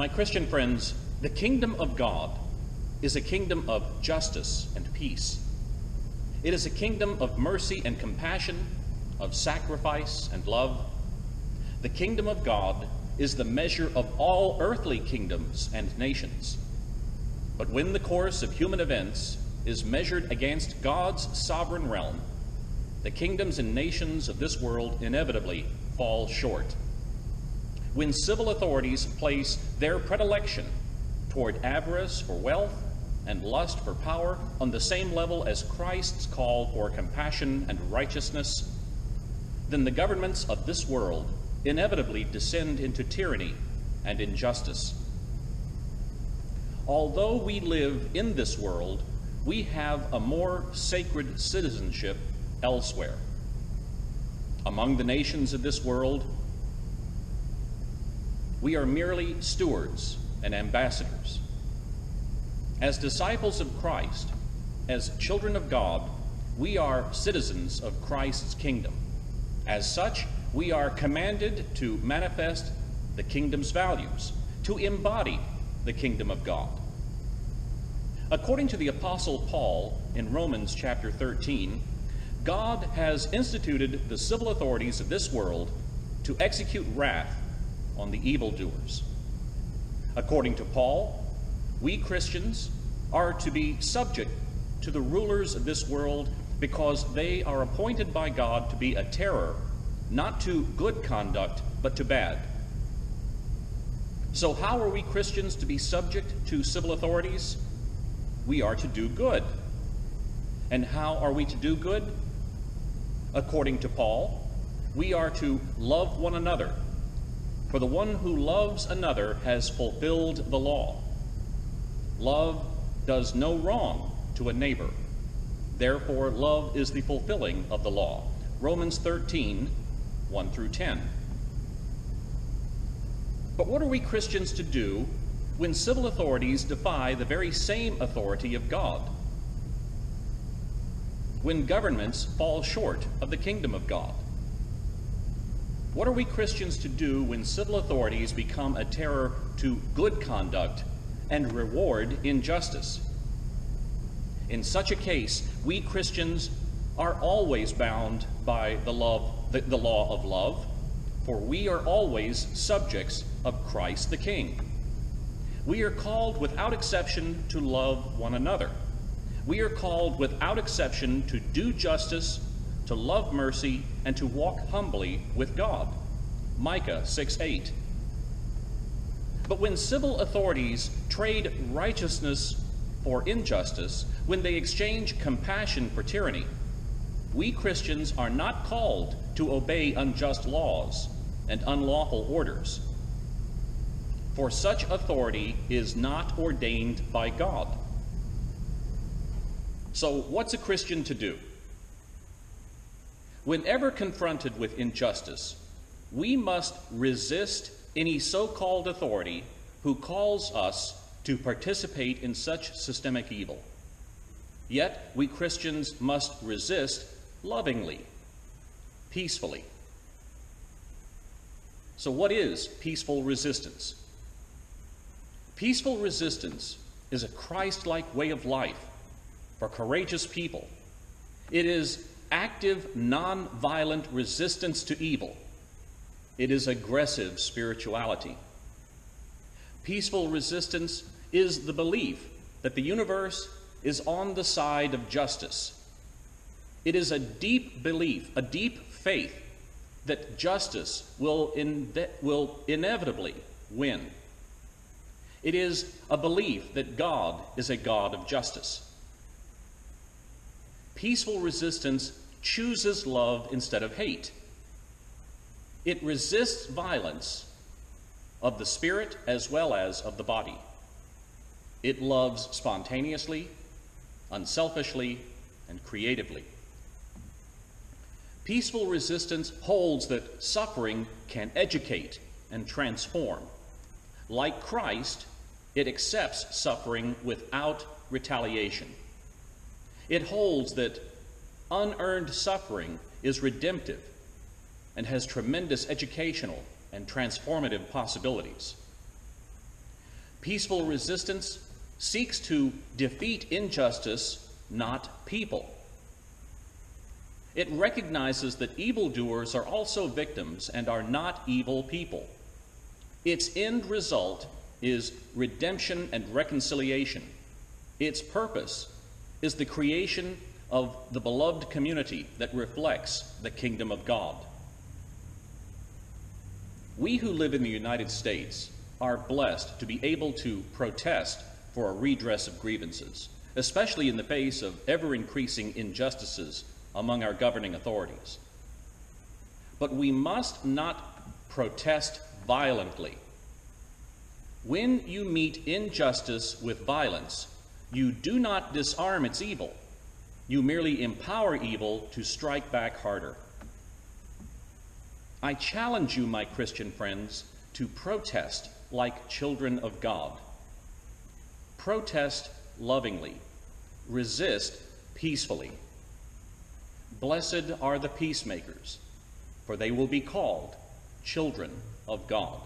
My Christian friends, the kingdom of God is a kingdom of justice and peace. It is a kingdom of mercy and compassion, of sacrifice and love. The kingdom of God is the measure of all earthly kingdoms and nations. But when the course of human events is measured against God's sovereign realm, the kingdoms and nations of this world inevitably fall short. When civil authorities place their predilection toward avarice for wealth and lust for power on the same level as Christ's call for compassion and righteousness, then the governments of this world inevitably descend into tyranny and injustice. Although we live in this world, we have a more sacred citizenship elsewhere. Among the nations of this world, we are merely stewards and ambassadors. As disciples of Christ, as children of God, we are citizens of Christ's kingdom. As such, we are commanded to manifest the kingdom's values, to embody the kingdom of God. According to the Apostle Paul in Romans chapter 13, God has instituted the civil authorities of this world to execute wrath on the evildoers. According to Paul, we Christians are to be subject to the rulers of this world because they are appointed by God to be a terror, not to good conduct, but to bad. So how are we Christians to be subject to civil authorities? We are to do good. And how are we to do good? According to Paul, we are to love one another. For the one who loves another has fulfilled the law. Love does no wrong to a neighbor. Therefore, love is the fulfilling of the law. Romans 13, 1 through 10. But what are we Christians to do when civil authorities defy the very same authority of God? When governments fall short of the kingdom of God? What are we Christians to do when civil authorities become a terror to good conduct and reward injustice? In such a case, we Christians are always bound by the law of love, for we are always subjects of Christ the King. We are called without exception to love one another. We are called without exception to do justice, to love mercy, and to walk humbly with God. Micah 6:8. But when civil authorities trade righteousness for injustice, when they exchange compassion for tyranny, we Christians are not called to obey unjust laws and unlawful orders. For such authority is not ordained by God. So what's a Christian to do? Whenever confronted with injustice, we must resist any so-called authority who calls us to participate in such systemic evil. Yet we Christians must resist lovingly, peacefully. So what is peaceful resistance? Peaceful resistance is a Christ-like way of life for courageous people. It is active, non-violent resistance to evil. It is aggressive spirituality. Peaceful resistance is the belief that the universe is on the side of justice. It is a deep belief, a deep faith that justice will inevitably win. It is a belief that God is a God of justice. Peaceful resistance chooses love instead of hate. It resists violence of the spirit as well as of the body. It loves spontaneously, unselfishly, and creatively. Peaceful resistance holds that suffering can educate and transform. Like Christ, it accepts suffering without retaliation. It holds that unearned suffering is redemptive and has tremendous educational and transformative possibilities. Peaceful resistance seeks to defeat injustice, not people. It recognizes that evildoers are also victims and are not evil people. Its end result is redemption and reconciliation. Its purpose is the creation of the beloved community that reflects the kingdom of God. We who live in the United States are blessed to be able to protest for a redress of grievances, especially in the face of ever-increasing injustices among our governing authorities. But we must not protest violently. When you meet injustice with violence, you do not disarm its evil. You merely empower evil to strike back harder. I challenge you, my Christian friends, to protest like children of God. Protest lovingly. Resist peacefully. Blessed are the peacemakers, for they will be called children of God.